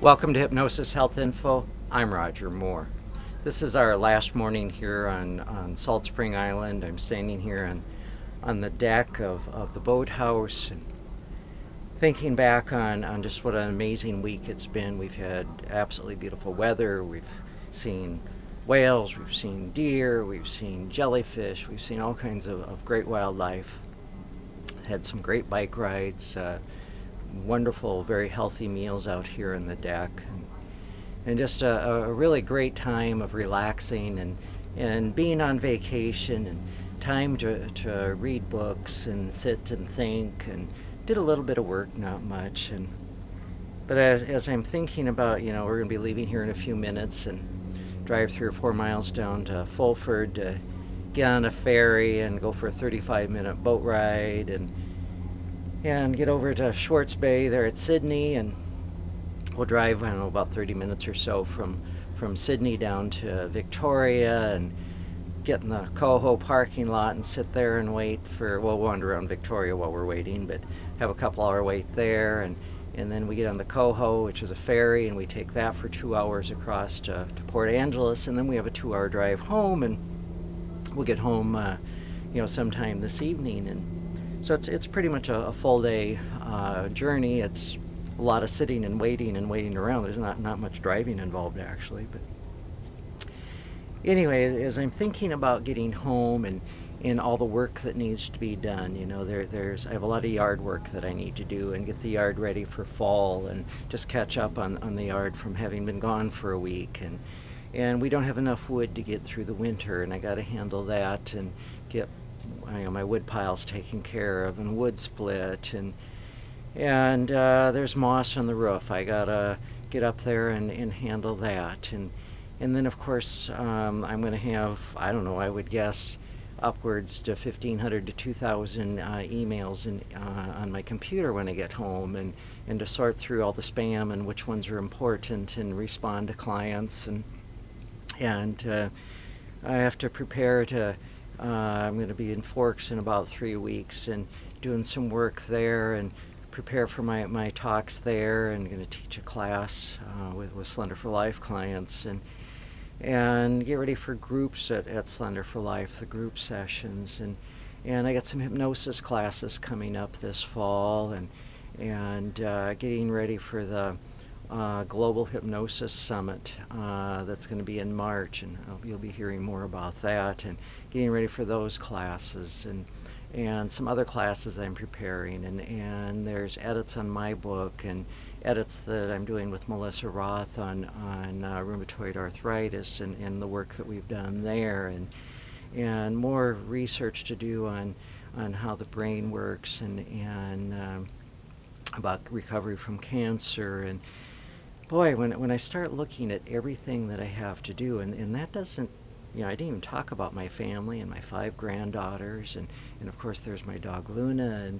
Welcome to Hypnosis Health Info. I'm Roger Moore. This is our last morning here on Salt Spring Island. I'm standing here on the deck of the boathouse and thinking back on just what an amazing week it's been. We've had absolutely beautiful weather. We've seen whales, we've seen deer, we've seen jellyfish, we've seen all kinds of great wildlife. Had some great bike rides. Wonderful, very healthy meals out here on the deck, and just a really great time of relaxing and being on vacation, and time to read books and sit and think, and did a little bit of work, not much. But as I'm thinking about, we're going to be leaving here in a few minutes and drive 3 or 4 miles down to Fulford to get on a ferry and go for a 35-minute boat ride and get over to Schwartz Bay there at Sydney, and we'll drive, I don't know, about 30 minutes or so from Sydney down to Victoria and get in the Coho parking lot and sit there and wait for, we'll wander around Victoria while we're waiting, but have a couple-hour wait there, and then we get on the Coho, which is a ferry, and we take that for 2 hours across to Port Angeles, and then we have a 2-hour drive home, and we'll get home sometime this evening. And so it's pretty much a full day journey. It's a lot of sitting and waiting around. There's not much driving involved, actually. But anyway, as I'm thinking about getting home and all the work that needs to be done, I have a lot of yard work that I need to do and get the yard ready for fall and just catch up on the yard from having been gone for a week. And we don't have enough wood to get through the winter, and I got to handle that and get my wood piles taken care of and wood split, and there's moss on the roof. I gotta get up there and handle that, and then of course I'm gonna have, I don't know, I would guess upwards to 1,500 to 2,000 emails on my computer when I get home, and to sort through all the spam and which ones are important and respond to clients, and I have to prepare to I'm going to be in Forks in about 3 weeks and doing some work there and prepare for my talks there, and going to teach a class with Slender for Life clients, and get ready for groups at Slender for Life, the group sessions, and I got some hypnosis classes coming up this fall, and getting ready for the Global Hypnosis Summit that's going to be in March, and you'll be hearing more about that, and getting ready for those classes, and some other classes I'm preparing, and there's edits on my book and edits that I'm doing with Melissa Roth on rheumatoid arthritis and the work that we've done there, and more research to do on how the brain works, and about recovery from cancer. And boy, when I start looking at everything that I have to do, and that doesn't, I didn't even talk about my family and my 5 granddaughters, and of course there's my dog Luna,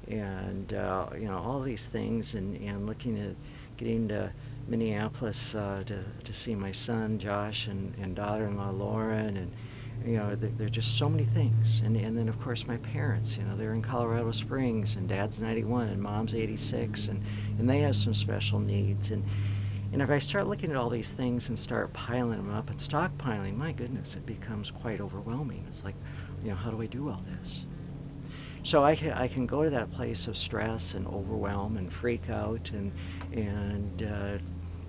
and all these things, and looking at getting to Minneapolis to see my son Josh and daughter-in-law Lauren, and there are just so many things, and then of course my parents, they're in Colorado Springs, and Dad's 91 and Mom's 86, and they have some special needs, and if I start looking at all these things and start piling them up and stockpiling, my goodness, it becomes quite overwhelming. It's like, how do I do all this? So I can go to that place of stress and overwhelm and freak out and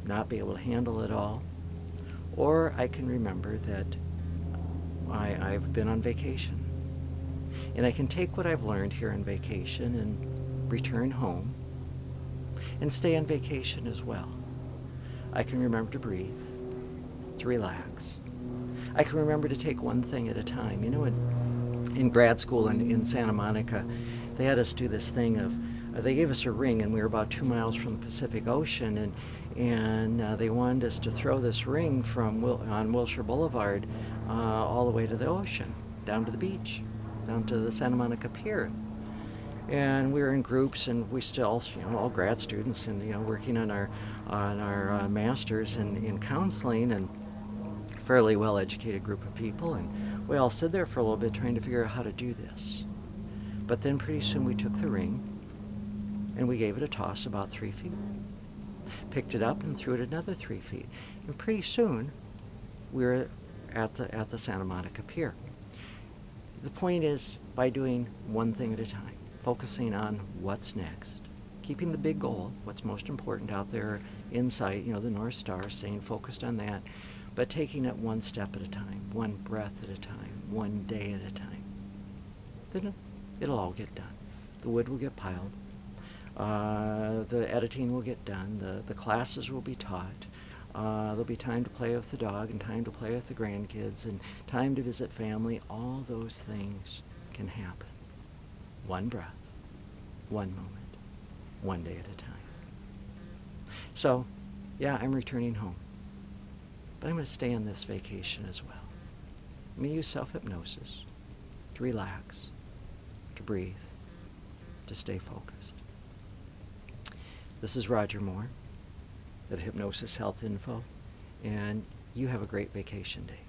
not be able to handle it all, or I can remember that I've been on vacation, and I can take what I've learned here on vacation and return home and stay on vacation as well. I can remember to breathe, to relax. I can remember to take one thing at a time. In grad school in Santa Monica, they had us do this thing of, they gave us a ring, and we were about 2 miles from the Pacific Ocean, and they wanted us to throw this ring on Wilshire Boulevard all the way to the ocean, down to the beach, down to the Santa Monica Pier. And we were in groups, and we still, all grad students, and working on our masters in counseling, and fairly well-educated group of people, and we all stood there for a little bit trying to figure out how to do this. But then pretty soon we took the ring and we gave it a toss about 3 feet. picked it up and threw it another 3 feet. And pretty soon, we were at the Santa Monica Pier. The point is, by doing one thing at a time, focusing on what's next, keeping the big goal, what's most important out there in sight, the North Star, staying focused on that, but taking it one step at a time, one breath at a time, one day at a time. Then it'll all get done. The wood will get piled. The editing will get done. The classes will be taught. There'll be time to play with the dog and time to play with the grandkids and time to visit family. All those things can happen. One breath, one moment, one day at a time. So, yeah, I'm returning home. But I'm going to stay on this vacation as well. I'm going to use self-hypnosis to relax, to breathe, to stay focused. This is Roger Moore at Hypnosis Health Info, and you have a great vacation day.